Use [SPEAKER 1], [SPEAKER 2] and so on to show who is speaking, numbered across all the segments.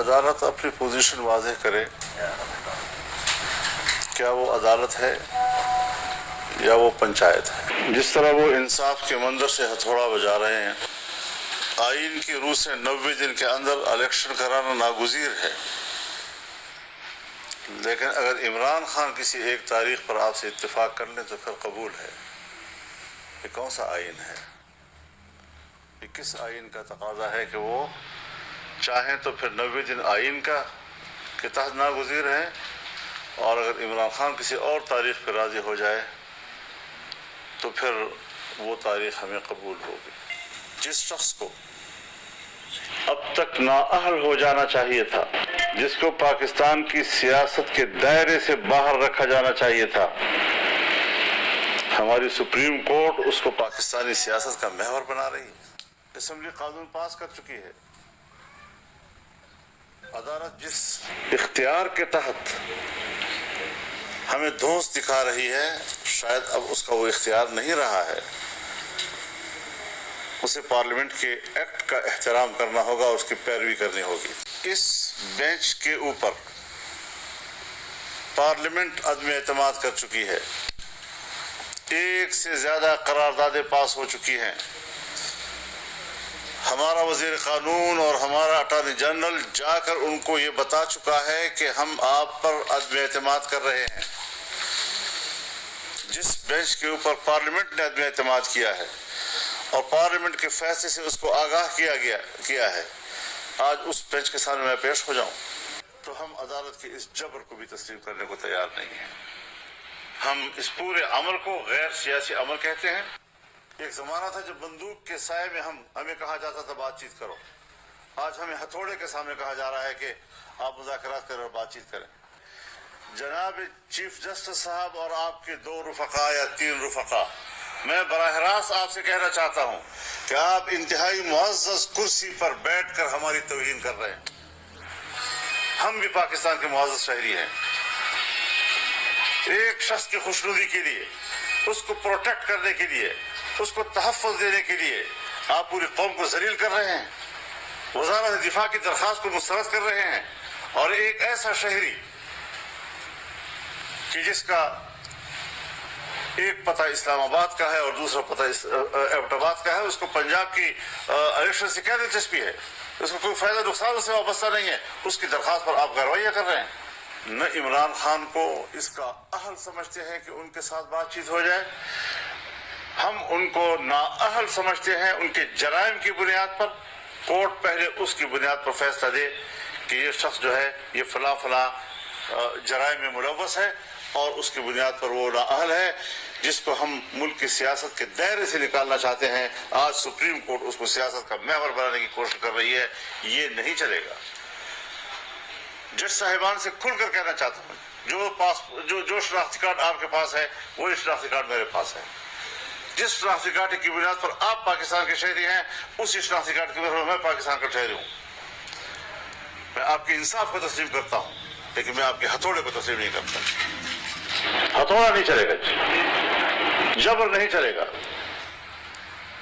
[SPEAKER 1] عدالت اپنی پوزیشن واضح کرے، کیا وہ عدالت ہے یا وہ پنچایت ہے؟ جس طرح وہ انصاف کے منظر سے ہتھوڑا بجا رہے ہیں، آئین کی روح سے 90 دن کے اندر الیکشن کرانا ناگزیر ہے، لیکن اگر عمران خان کسی ایک تاریخ پر آپ سے اتفاق کر لیں تو پھر قبول ہے۔ یہ کون سا آئین ہے؟ یہ کس آئین کا تقاضا ہے کہ وہ چاہیں تو پھر 90 دن آئین کے تحت ناگزیر ہیں، اور اگر عمران خان کسی اور تاریخ پر راضی ہو جائے تو پھر وہ تاریخ ہمیں قبول ہوگی۔ جس شخص کو اب تک نااہل ہو جانا چاہیے تھا، جس کو پاکستان کی سیاست کے دائرے سے باہر رکھا جانا چاہیے تھا، ہماری سپریم کورٹ اس کو پاکستانی سیاست کا محور بنا رہی ہے۔ اسمبلی قانون پاس کر چکی ہے۔ عدالت جس اختیار کے تحت ہمیں دھونس دکھا رہی ہے، شاید اب اس کا وہ اختیار نہیں رہا ہے۔ اسے پارلیمنٹ کے ایکٹ کا احترام کرنا ہوگا، اس کی پیروی کرنی ہوگی۔ اس بینچ کے اوپر پارلیمنٹ عدم اعتماد کر چکی ہے، ایک سے زیادہ قراردادیں پاس ہو چکی ہیں۔ ہمارا وزیر قانون اور ہمارا اٹارنی جنرل جا کر ان کو یہ بتا چکا ہے کہ ہم آپ پر عدم اعتماد کر رہے ہیں۔ جس بینچ کے اوپر پارلیمنٹ نے عدم اعتماد کیا ہے اور پارلیمنٹ کے فیصلے سے اس کو آگاہ کیا ہے، آج اس بینچ کے سامنے میں پیش ہو جاؤں تو ہم عدالت کے اس جبر کو بھی تسلیم کرنے کو تیار نہیں ہیں۔ ہم اس پورے عمل کو غیر سیاسی عمل کہتے ہیں۔ ایک زمانہ تھا جب بندوق کے سائے میں ہمیں کہا جاتا تھا بات چیت کرو، آج ہمیں ہتھوڑے کے سامنے کہا جا رہا ہے کہ آپ مذاکرات کریں اور بات چیت کریں۔ جناب چیف جسٹس صاحب اور آپ کے 2 رفقا یا 3 رفقا، میں براہ راست آپ سے کہنا چاہتا ہوں کہ آپ انتہائی معزز کرسی پر بیٹھ کر ہماری توہین کر رہے ہیں۔ ہم بھی پاکستان کے معزز شہری ہیں۔ ایک شخص کی خوشنودی کے لیے، اس کو پروٹیکٹ کرنے کے لیے، اس کو تحفظ دینے کے لیے آپ پوری قوم کو ذلیل کر رہے ہیں، وزارت دفاع کی درخواست کو مسترد کر رہے ہیں، اور ایک ایسا شہری کہ جس کا ایک پتہ اسلام آباد کا ہے اور دوسرا پتہ ایبٹ آباد کا ہے، اس کو پنجاب کی الیکشن سے کیا دلچسپی ہے؟ اس کو کوئی فائدہ نقصان سے وابستہ نہیں ہے، اس کی درخواست پر آپ کارروائیاں کر رہے ہیں۔ نہ عمران خان کو اس کا اہل سمجھتے ہیں کہ ان کے ساتھ بات چیت ہو جائے، ہم ان کو نااہل سمجھتے ہیں۔ ان کے جرائم کی بنیاد پر کورٹ پہلے اس کی بنیاد پر فیصلہ دے کہ یہ شخص جو ہے یہ فلاں فلاں جرائم میں ملوث ہے، اور اس کی بنیاد پر وہ نااہل ہے جس کو ہم ملک کی سیاست کے دائرے سے نکالنا چاہتے ہیں۔ آج سپریم کورٹ اس کو سیاست کا محور بنانے کی کوشش کر رہی ہے، یہ نہیں چلے گا۔ جج صاحبان سے کھل کر کہنا چاہتا ہوں، جو شناختی کارڈ آپ کے پاس ہے وہی شناختی کارڈ میرے پاس ہے۔ جس شناختی کارڈ کی بنیاد پر آپ پاکستان کے شہری ہیں، اسی شناختی کارڈ کی بنیاد پر میں پاکستان کا شہری ہوں۔ میں آپ کے انصاف کو تسلیم کرتا ہوں، لیکن میں آپ کے ہتھوڑے کو تسلیم نہیں کرتا۔ ہتھوڑا نہیں چلے گا، جبر نہیں چلے گا۔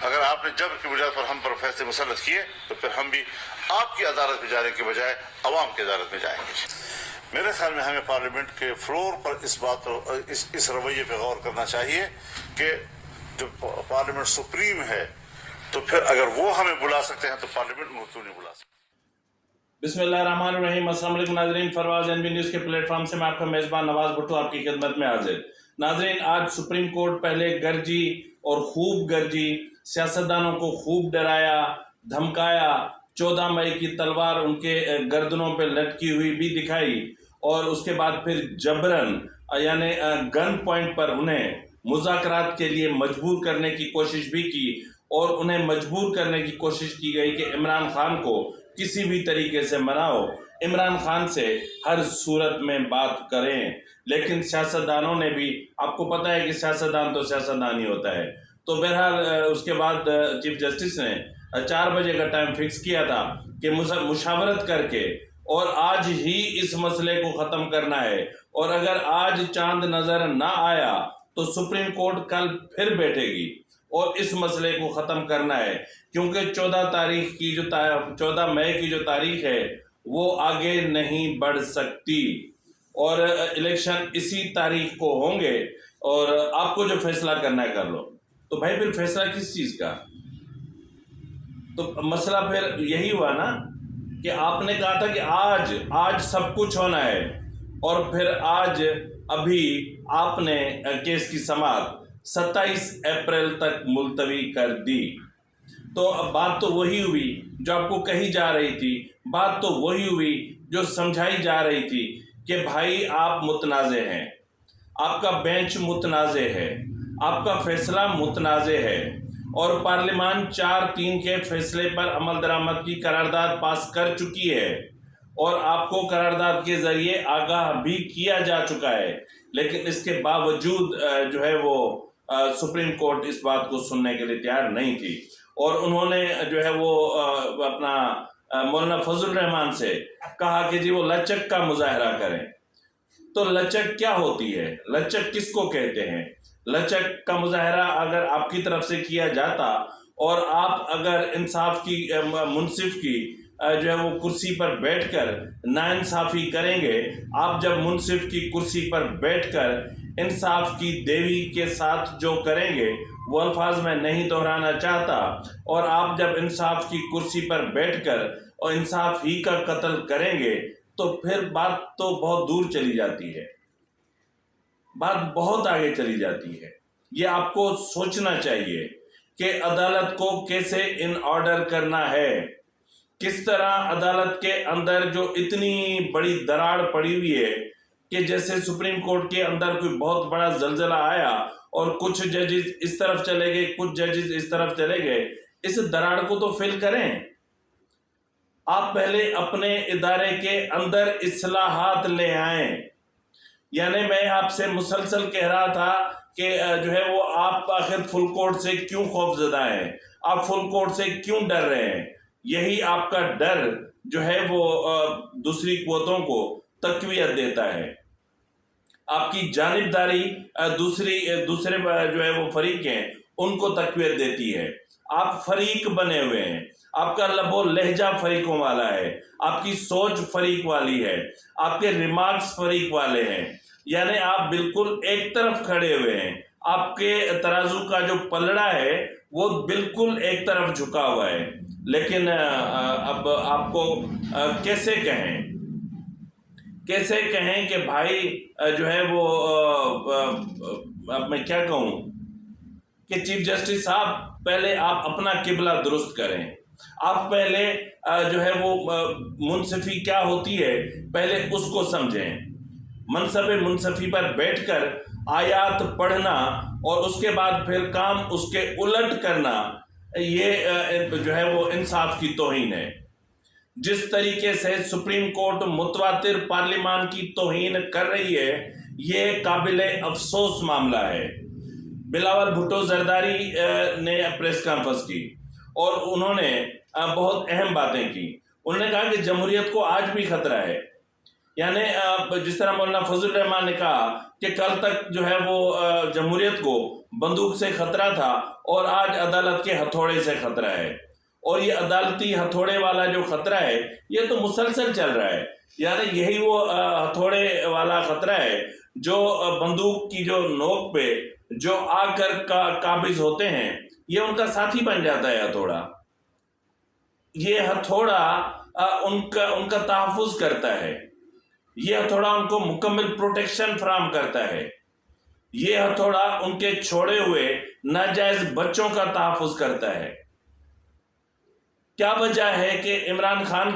[SPEAKER 1] اگر آپ نے جبر کی بنیاد پر ہم پر فیصلے مسلط کیے تو پھر ہم بھی آپ کی عدالت میں جانے کے بجائے عوام کی عدالت میں جائیں گے۔ میرے خیال میں ہمیں پارلیمنٹ کے فلور پر اس رویے پہ غور کرنا چاہیے کہ جو پارلیمنٹ سپریم ہے، تو پھر اگر وہ ہمیں بلا سکتے ہیں تو پارلیمنٹ میں کیوں نہیں بلا سکتے؟
[SPEAKER 2] بسم اللہ الرحمن الرحیم۔ السلام علیکم ناظرین، فرواز این بی نیوز کے پلیٹ فارم سے میں آپ کا میزبان نواز بھٹو آپ کی خدمت میں حاضر۔ ناظرین، آج سپریم کورٹ پہلے گرجی اور خوب گرجی، سیاستدانوں کو خوب ڈرایا، دھمکایا، 14 مئی کی تلوار ان کے گردنوں پہ لٹکی ہوئی بھی دکھائی، اور اس کے بعد پھر جبرن یعنی گن پوائنٹ پر انہیں مذاکرات کے لیے مجبور کرنے کی کوشش بھی کی، اور انہیں مجبور کرنے کی کوشش کی گئی کہ عمران خان کو کسی بھی طریقے سے مناؤ، عمران خان سے ہر صورت میں بات کریں۔ لیکن سیاستدانوں نے بھی، آپ کو پتہ ہے کہ سیاستدان تو سیاستدان ہی ہوتا ہے، تو بہرحال اس کے بعد چیف جسٹس نے 4 بجے کا ٹائم فکس کیا تھا کہ مشاورت کر کے اور آج ہی اس مسئلے کو ختم کرنا ہے، اور اگر آج چاند نظر نہ آیا تو سپریم کورٹ کل پھر بیٹھے گی اور اس مسئلے کو ختم کرنا ہے، کیونکہ 14 مئی کی جو تاریخ ہے وہ آگے نہیں بڑھ سکتی، اور الیکشن اسی تاریخ کو ہوں گے، اور آپ کو جو فیصلہ کرنا ہے کر لو۔ تو بھائی پھر فیصلہ کس چیز کا؟ تو مسئلہ پھر یہی ہوا نا کہ آپ نے کہا تھا کہ آج سب کچھ ہونا ہے، اور پھر آج ابھی آپ نے کیس کی سماعت 27 اپریل تک ملتوی کر دی۔ تو اب بات تو وہی ہوئی جو آپ کو کہی جا رہی تھی، بات تو وہی ہوئی جو سمجھائی جا رہی تھی کہ بھائی آپ متنازع ہیں، آپ کا بینچ متنازع ہے، آپ کا فیصلہ متنازع ہے، اور پارلیمان 4-3 کے فیصلے پر عمل درآمد کی قرارداد پاس کر چکی ہے، اور آپ کو قرارداد کے ذریعے آگاہ بھی کیا جا چکا ہے، لیکن اس کے باوجود جو ہے وہ سپریم کورٹ اس بات کو سننے کے لیے تیار نہیں تھی، اور انہوں نے جو ہے وہ اپنا مولانا فضل الرحمان سے کہا کہ جی وہ لچک کا مظاہرہ کریں۔ تو لچک کیا ہوتی ہے؟ لچک کس کو کہتے ہیں؟ لچک کا مظاہرہ اگر آپ کی طرف سے کیا جاتا، اور آپ اگر انصاف کی منصف کی جو ہے وہ کرسی پر بیٹھ کر ناانصافی کریں گے، آپ جب منصف کی کرسی پر بیٹھ کر انصاف کی دیوی کے ساتھ جو کریں گے، وہ الفاظ میں نہیں دہرانا چاہتا، اور آپ جب انصاف کی کرسی پر بیٹھ کر اور انصاف ہی کا قتل کریں گے، تو پھر بات تو بہت دور چلی جاتی ہے، بات بہت آگے چلی جاتی ہے۔ یہ آپ کو سوچنا چاہیے کہ عدالت کو کیسے ان آرڈر کرنا ہے، کس طرح عدالت کے اندر جو اتنی بڑی دراڑ پڑی ہوئی ہے کہ جیسے سپریم کورٹ کے اندر کوئی بہت بڑا زلزلہ آیا اور کچھ ججز اس طرف چلے گئے، کچھ ججز اس طرف چلے گئے، اس دراڑ کو تو فل کریں۔ آپ پہلے اپنے ادارے کے اندر اصلاحات لے آئیں۔ یعنی میں آپ سے مسلسل کہہ رہا تھا کہ جو ہے وہ آپ آخر فل کورٹ سے کیوں خوف زدہ ہیں، آپ فل کورٹ سے کیوں ڈر رہے ہیں؟ یہی آپ کا ڈر جو ہے وہ دوسری قوتوں کو تقویت دیتا ہے، آپ کی جانبداری دوسرے جو ہے وہ فریق ہیں ان کو تقویت دیتی ہے۔ آپ فریق بنے ہوئے ہیں، آپ کا لب و لہجہ فریقوں والا ہے، آپ کی سوچ فریق والی ہے، آپ کے ریمارکس فریق والے ہیں، یعنی آپ بالکل ایک طرف کھڑے ہوئے ہیں، آپ کے ترازو کا جو پلڑا ہے وہ بالکل ایک طرف جھکا ہوا ہے۔ لیکن اب آپ کو کیسے کہیں کہ بھائی جو ہے وہ اب میں کیا کہوں کہ چیف جسٹس صاحب پہلے آپ اپنا قبلہ درست کریں، آپ پہلے جو ہے وہ منصفی کیا ہوتی ہے پہلے اس کو سمجھیں۔ منصب منصفی پر بیٹھ کر آیات پڑھنا اور اس کے بعد پھر کام اس کے الٹ کرنا، یہ جو ہے وہ انصاف کی توہین ہے۔ جس طریقے سے سپریم کورٹ متواتر پارلیمان کی توہین کر رہی ہے، یہ قابل افسوس معاملہ ہے۔ بلاول بھٹو زرداری نے پریس کانفرنس کی اور انہوں نے بہت اہم باتیں کی۔ انہوں نے کہا کہ جمہوریت کو آج بھی خطرہ ہے، یعنی جس طرح مولانا فضل الرحمان نے کہا کہ کل تک جو ہے وہ جمہوریت کو بندوق سے خطرہ تھا اور آج عدالت کے ہتھوڑے سے خطرہ ہے، اور یہ عدالتی ہتھوڑے والا جو خطرہ ہے یہ تو مسلسل چل رہا ہے، یعنی یہی وہ ہتھوڑے والا خطرہ ہے جو بندوق کی جو نوک پہ جو آ کر قابض ہوتے ہیں، یہ ان کا ساتھی بن جاتا ہے ہتھوڑا۔ یہ ہتھوڑا ان کا تحفظ کرتا ہے، یہ ہتھوڑا ان کو مکمل پروٹیکشن فراہم کرتا ہے، یہ ہتھوڑا ان کے چھوڑے ہوئے ناجائز بچوں کا تحفظ کرتا ہے۔ کیا وجہ ہے کہ عمران خان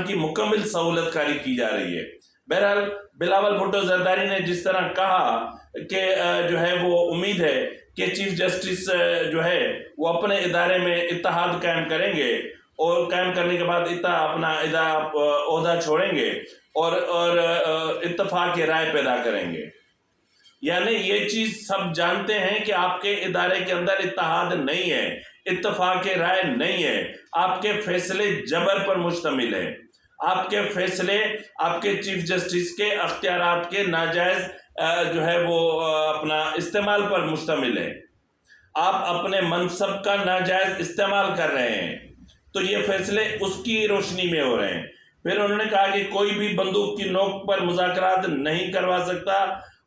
[SPEAKER 2] کی مکمل سہولت کاری کی جا رہی ہے؟ بہرحال بلاول بھٹو زرداری نے جس طرح کہا کہ جو ہے وہ امید ہے کہ چیف جسٹس جو ہے وہ اپنے ادارے میں اتحاد قائم کریں گے، اور قائم کرنے کے بعد اپنا عہدہ چھوڑیں گے اور اتفاق رائے پیدا کریں گے۔ یعنی یہ چیز سب جانتے ہیں کہ آپ کے ادارے کے اندر اتحاد نہیں ہے، اتفاق رائے نہیں ہے، آپ کے فیصلے جبر پر مشتمل ہیں، آپ کے فیصلے آپ کے چیف جسٹس کے اختیارات کے ناجائز جو ہے وہ اپنا استعمال پر مشتمل ہے، آپ اپنے منصب کا ناجائز استعمال کر رہے ہیں۔ تو یہ فیصلے اس کی روشنی میں ہو رہے ہیں۔ پھر انہوں نے کہا کہ کوئی بھی بندوق کی نوک پر مذاکرات نہیں کروا سکتا،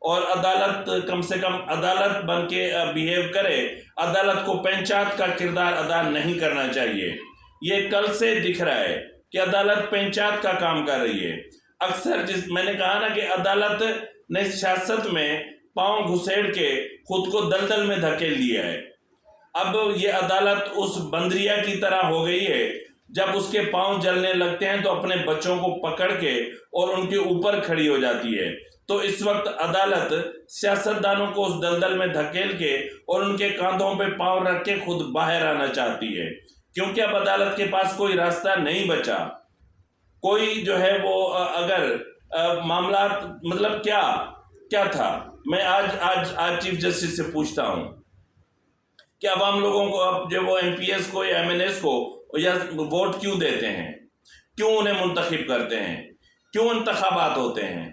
[SPEAKER 2] اور عدالت کم سے کم عدالت بن کے بیہیو کرے، عدالت کو پنچات کا کردار ادا نہیں کرنا چاہیے۔ یہ کل سے دکھ رہا ہے کہ عدالت پنچات کا کام کر رہی ہے۔ اکثر میں نے کہا نا کہ عدالت نے سیاست میں پاؤں گھسیڑ کے خود کو دلدل میں دھکیل لیا ہے۔ اب یہ عدالت اس بندریا کی طرح ہو گئی ہے، جب اس کے پاؤں جلنے لگتے ہیں تو اپنے بچوں کو پکڑ کے اور ان کے اوپر کھڑی ہو جاتی ہے۔ تو اس وقت عدالت سیاستدانوں کو اس دلدل میں دھکیل کے اور ان کے کاندھوں پہ پاؤں رکھ کے خود باہر آنا چاہتی ہے، کیونکہ اب عدالت کے پاس کوئی راستہ نہیں بچا۔ کوئی جو ہے وہ اگر معاملات مطلب کیا تھا، میں آج چیف جسٹس سے پوچھتا ہوں کہ عوام لوگوں کو اب جو وہ ایم پی ایس کو یا ایم این ایس کو یا ووٹ کیوں دیتے ہیں، کیوں انہیں منتخب کرتے ہیں، کیوں انتخابات ہوتے ہیں؟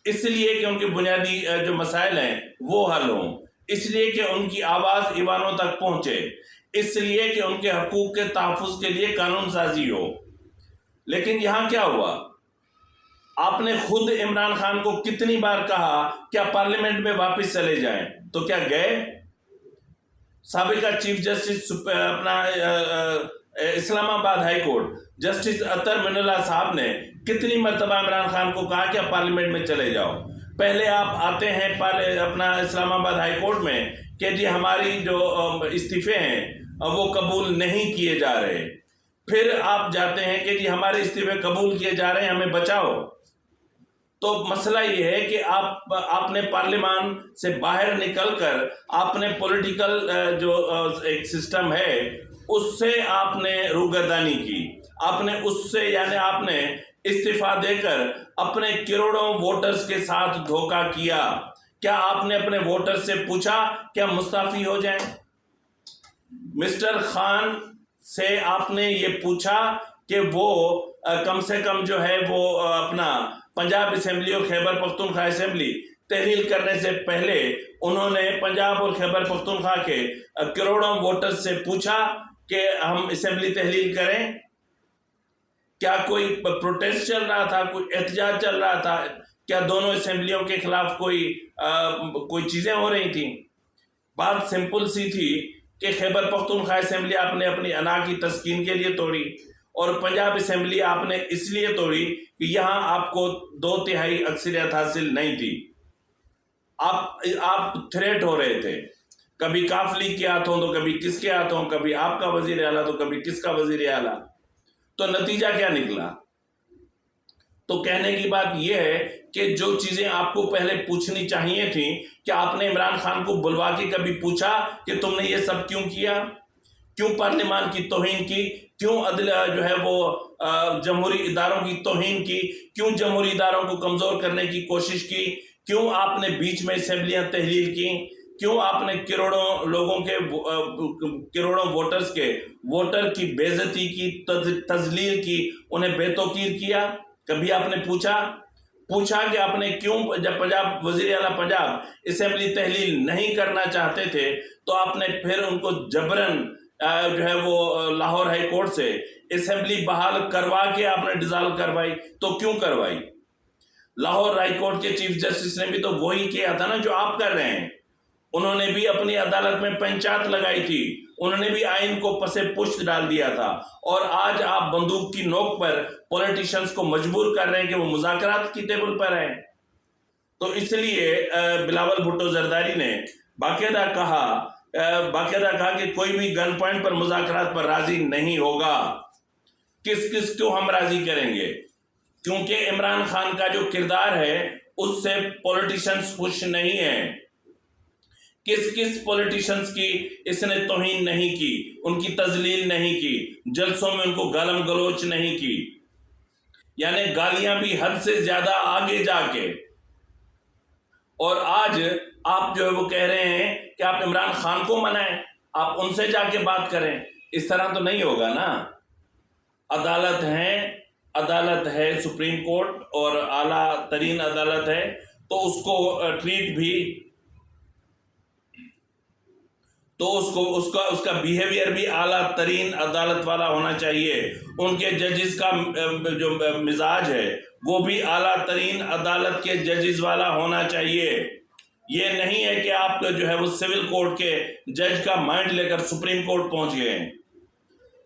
[SPEAKER 2] اس لیے کہ ان کے بنیادی جو مسائل ہیں وہ حل ہوں، اس لیے کہ ان کی آواز ایوانوں تک پہنچے، اس لیے کہ ان کے حقوق کے تحفظ کے لیے قانون سازی ہو۔ لیکن یہاں کیا ہوا؟ آپ نے خود عمران خان کو کتنی بار کہا کیا پارلیمنٹ میں واپس چلے جائیں، تو کیا گئے؟ سابقہ چیف جسٹس اپنا اسلام آباد ہائی کورٹ جسٹس اطہر من اللہ صاحب نے کتنی مرتبہ عمران خان کو کہا کہ آپ پارلیمنٹ میں چلے جاؤ؟ پہلے آپ آتے ہیں اپنا اسلام آباد ہائی کورٹ میں کہ جی ہماری جو استعفے ہیں وہ قبول نہیں کیے جا رہے، پھر آپ جاتے ہیں کہ جی ہمارے استعفے قبول کیے جا رہے ہیں، ہمیں بچاؤ۔ تو مسئلہ یہ ہے کہ آپ نے پارلیمان سے باہر نکل کر آپ نے پولیٹیکل جو ایک سسٹم ہے اس سے آپ نے روگردانی کی، آپ نے اس سے یعنی آپ نے استعفیٰ دے کر اپنے کروڑوں ووٹرز کے ساتھ دھوکہ کیا۔ کیا آپ نے اپنے ووٹر سے پوچھا کہ ہم مستعفی ہو جائیں؟ مسٹر خان سے آپ نے یہ پوچھا کہ وہ کم سے کم جو ہے وہ اپنا پنجاب اسمبلی اور خیبر پختونخوا اسمبلی تحلیل کرنے سے پہلے انہوں نے پنجاب اور خیبر پختونخوا کے کروڑوں ووٹر سے پوچھا کہ ہم اسمبلی تحلیل کریں؟ کیا کوئی پروٹیسٹ چل رہا تھا، کوئی احتجاج چل رہا تھا؟ کیا دونوں اسمبلیوں کے خلاف کوئی چیزیں ہو رہی تھیں؟ بات سمپل سی تھی کہ خیبر پختونخوا اسمبلی آپ نے اپنی انا کی تسکین کے لیے توڑی، اور پنجاب اسمبلی آپ نے اس لیے توڑی کہ یہاں آپ کو 2/3 اکثریت حاصل نہیں تھی۔ آپ تھریٹ ہو رہے تھے، کبھی کاف لیگ کے ہاتھوں تو کبھی کس کے ہاتھوں، کبھی آپ کا وزیر اعلیٰ تو کبھی کس کا وزیر اعلیٰ۔ تو نتیجہ کیا نکلا؟ تو کہنے کی بات یہ ہے کہ جو چیزیں آپ کو پہلے پوچھنی چاہیے تھیں، کہ آپ نے عمران خان کو بلوا کے کبھی پوچھا کہ تم نے یہ سب کیوں کیا؟ کیوں پارلیمان کی توہین کی؟ کیوں جو ہے وہ جمہوری اداروں کی توہین کی؟ کیوں جمہوری اداروں کو کمزور کرنے کی کوشش کی؟ کیوں آپ نے بیچ میں اسمبلیاں تحلیل کی؟ کیوں آپ نے کروڑوں لوگوں کے کروڑوں ووٹرز کے ووٹر کی بے عزتی کی، تذلیل کی، انہیں بے توقیر کیا؟ کبھی آپ نے پوچھا کہ آپ نے کیوں، جب پنجاب وزیر اعلیٰ پنجاب اسمبلی تحلیل نہیں کرنا چاہتے تھے تو آپ نے پھر ان کو جبرن جو ہے وہ لاہور ہائی کورٹ سے اسمبلی بحال کروا کے آپ نے ڈیزالو کروائی؟ تو کیوں کروائی؟ لاہور ہائی کورٹ کے چیف جسٹس نے بھی تو وہی کیا تھا نا جو آپ کر رہے ہیں۔ انہوں نے بھی اپنی عدالت میں پنچات لگائی تھی، انہوں نے بھی آئین کو پس پشت ڈال دیا تھا، اور آج آپ بندوق کی نوک پر پولیٹیشنز کو مجبور کر رہے ہیں کہ وہ مذاکرات کی ٹیبل پر ہیں۔ تو اس لیے بلاول بھٹو زرداری نے باقاعدہ کہا کہ کوئی بھی گن پوائنٹ پر مذاکرات پر راضی نہیں ہوگا۔ کس کو ہم راضی کریں گے؟ کیونکہ عمران خان کا جو کردار ہے اس سے پولیٹیشنز خوش نہیں ہیں۔ کس پولیٹیشنز کی اس نے توہین نہیں کی، ان کی تذلیل نہیں کی، جلسوں میں ان کو گالم گلوچ نہیں کی، یعنی گالیاں بھی حد سے زیادہ آگے جا کے۔ اور آج آپ جو ہے وہ کہہ رہے ہیں کہ آپ عمران خان کو منائیں، آپ ان سے جا کے بات کریں، اس طرح تو نہیں ہوگا نا۔ عدالت ہے سپریم کورٹ اور اعلیٰ ترین عدالت ہے، تو اس کو ٹریٹ بھی تو اس کا بیہیویئر بھی اعلیٰ ترین عدالت والا ہونا چاہیے. ان کے ججز کا جو مزاج ہے وہ بھی اعلیٰ ترین عدالت کے ججز والا ہونا چاہیے. یہ نہیں ہے کہ آپ جو ہے وہ سول کورٹ کے جج کا مائنڈ لے کر سپریم کورٹ پہنچ گئے ہیں.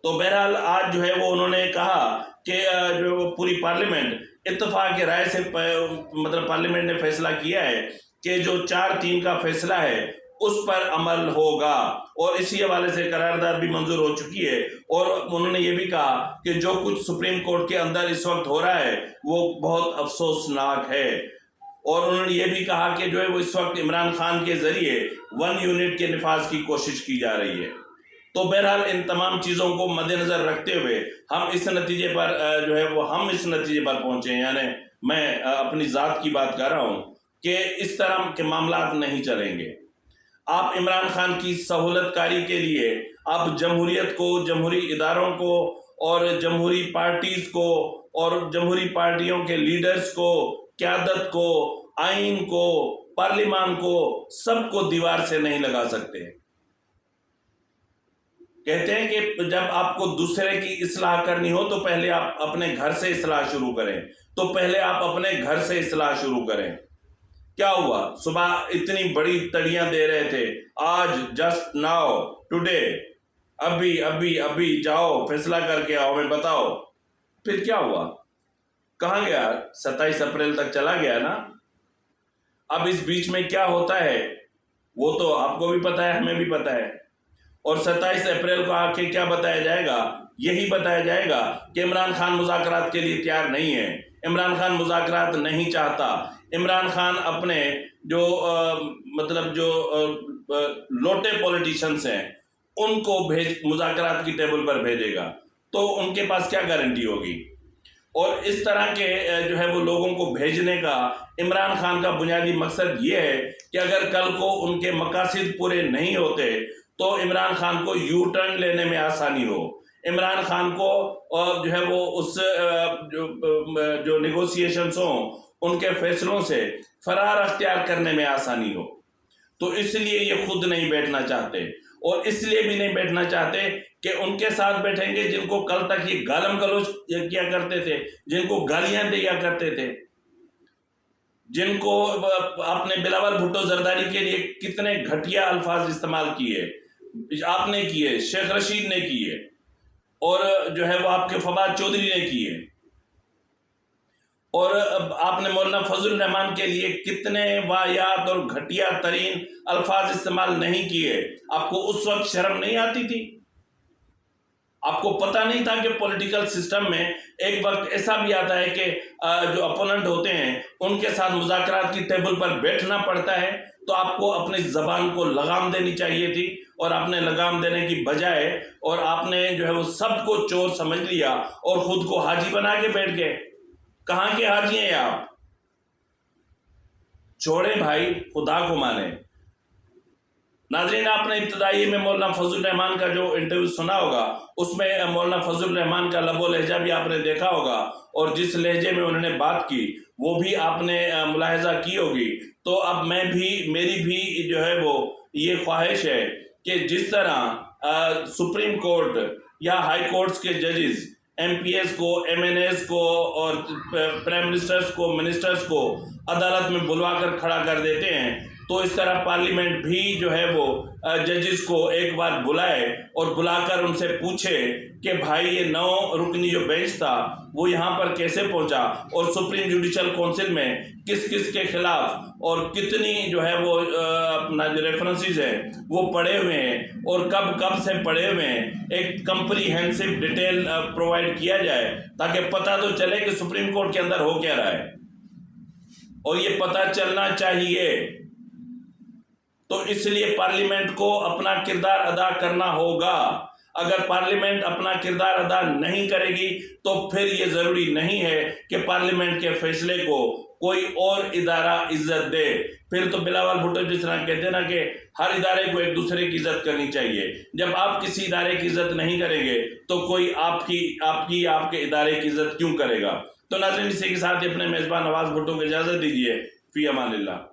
[SPEAKER 2] تو بہرحال آج جو ہے وہ انہوں نے کہا کہ جو پوری پارلیمنٹ اتفاق رائے سے مطلب پارلیمنٹ نے فیصلہ کیا ہے کہ جو 4-3 کا فیصلہ ہے اس پر عمل ہوگا، اور اسی حوالے سے قرارداد بھی منظور ہو چکی ہے. اور انہوں نے یہ بھی کہا کہ جو کچھ سپریم کورٹ کے اندر اس وقت ہو رہا ہے وہ بہت افسوسناک ہے. اور انہوں نے یہ بھی کہا کہ جو ہے وہ اس وقت عمران خان کے ذریعے 1 یونٹ کے نفاذ کی کوشش کی جا رہی ہے. تو بہرحال ان تمام چیزوں کو مد نظر رکھتے ہوئے ہم اس نتیجے پر پہنچے ہیں، یعنی میں اپنی ذات کی بات کر رہا ہوں کہ اس طرح کے معاملات نہیں چلیں گے. آپ عمران خان کی سہولت کاری کے لیے آپ جمہوریت کو، جمہوری اداروں کو اور جمہوری پارٹیز کو اور جمہوری پارٹیوں کے لیڈرز کو، قیادت کو، آئین کو، پارلیمان کو، سب کو دیوار سے نہیں لگا سکتے. کہتے ہیں کہ جب آپ کو دوسرے کی اصلاح کرنی ہو تو پہلے آپ اپنے گھر سے اصلاح شروع کریں. تو پہلے آپ اپنے گھر سے اصلاح شروع کریں. کیا ہوا؟ صبح اتنی بڑی تڑیاں دے رہے تھے، آج جسٹ ناؤ ٹوڈے، ابھی جاؤ فیصلہ کر کے آؤ، ہمیں بتاؤ. پھر کیا ہوا؟ کہاں گیا؟ 27 اپریل تک چلا گیا نا. اب اس بیچ میں کیا ہوتا ہے وہ تو آپ کو بھی پتا ہے، ہمیں بھی پتا ہے. اور 27 اپریل کو آ کے کیا بتایا جائے گا؟ یہی بتایا جائے گا کہ عمران خان مذاکرات کے لیے تیار نہیں ہے، عمران خان مذاکرات نہیں چاہتا. عمران خان اپنے جو لوٹے پولیٹیشنز ہیں ان کو مذاکرات کی ٹیبل پر بھیجے گا. تو ان کے پاس کیا گارنٹی ہوگی؟ اور اس طرح کے جو ہے وہ لوگوں کو بھیجنے کا عمران خان کا بنیادی مقصد یہ ہے کہ اگر کل کو ان کے مقاصد پورے نہیں ہوتے تو عمران خان کو یو ٹرن لینے میں آسانی ہو، عمران خان کو جو ہے وہ اس جو نیگوسیشنز ہوں ان کے فیصلوں سے فرار اختیار کرنے میں آسانی ہو. تو اس لیے یہ خود نہیں بیٹھنا چاہتے، اور اس لیے بھی نہیں بیٹھنا چاہتے کہ ان کے ساتھ بیٹھیں گے جن کو کل تک یہ گالم گلوچ کیا کرتے تھے، جن کو گالیاں دیا کرتے تھے، جن کو آپ نے بلاول بھٹو زرداری کے لیے کتنے گھٹیا الفاظ استعمال کیے، آپ نے کیے، شیخ رشید نے کیے، اور جو ہے وہ آپ کے فواد چودھری نے کیے، اور آپ نے مولانا فضل الرحمان کے لیے کتنے واہیات اور گھٹیا ترین الفاظ استعمال نہیں کیے. آپ کو اس وقت شرم نہیں آتی تھی؟ آپ کو پتہ نہیں تھا کہ پولیٹیکل سسٹم میں ایک وقت ایسا بھی آتا ہے کہ جو اپوننٹ ہوتے ہیں ان کے ساتھ مذاکرات کی ٹیبل پر بیٹھنا پڑتا ہے؟ تو آپ کو اپنی زبان کو لگام دینی چاہیے تھی، اور آپ نے لگام دینے کی بجائے اور آپ نے جو ہے وہ سب کو چور سمجھ لیا اور خود کو حاجی بنا کے بیٹھ گئے. کہاں کے حاجی ہیں آپ؟ چھوڑیں بھائی، خدا کو مانیں. ناظرین، آپ نے ابتدائی میں مولانا فضل الرحمان کا جو انٹرویو سنا ہوگا اس میں مولانا فضل الرحمان کا لب و لہجہ بھی آپ نے دیکھا ہوگا، اور جس لہجے میں انہوں نے بات کی وہ بھی آپ نے ملاحظہ کی ہوگی. تو اب میری بھی جو ہے وہ یہ خواہش ہے کہ جس طرح سپریم کورٹ یا ہائی کورٹس کے ججز ایم پی ایس کو، ایم این ایز کو اور پرائم منسٹرز کو، منسٹرز کو عدالت میں بلوا کر کھڑا کر دیتے ہیں، تو اس طرح پارلیمنٹ بھی جو ہے وہ ججز کو ایک بار بلائے اور بلا کر ان سے پوچھے کہ بھائی یہ 9 رکنی جو بینچ تھا وہ یہاں پر کیسے پہنچا، اور سپریم جوڈیشل کونسل میں کس کس کے خلاف اور کتنی جو ہے وہ اپنا جو ریفرنسز ہیں وہ پڑے ہوئے ہیں اور کب سے پڑے ہوئے ہیں. ایک کمپریہنسو ڈیٹیل پرووائڈ کیا جائے تاکہ پتہ تو چلے کہ سپریم کورٹ کے اندر ہو کیا رہا ہے، اور یہ پتہ چلنا چاہیے. تو اس لیے پارلیمنٹ کو اپنا کردار ادا کرنا ہوگا. اگر پارلیمنٹ اپنا کردار ادا نہیں کرے گی تو پھر یہ ضروری نہیں ہے کہ پارلیمنٹ کے فیصلے کو کوئی اور ادارہ عزت دے. پھر تو بلاول بھٹو جس طرح کہتے ہیں نا کہ ہر ادارے کو ایک دوسرے کی عزت کرنی چاہیے. جب آپ کسی ادارے کی عزت نہیں کریں گے تو کوئی آپ کے ادارے کی عزت کیوں کرے گا. تو ناظرین، اسی کے ساتھ اپنے میزبان نواز بھٹو کو اجازت دیجیے. فی امان اللہ.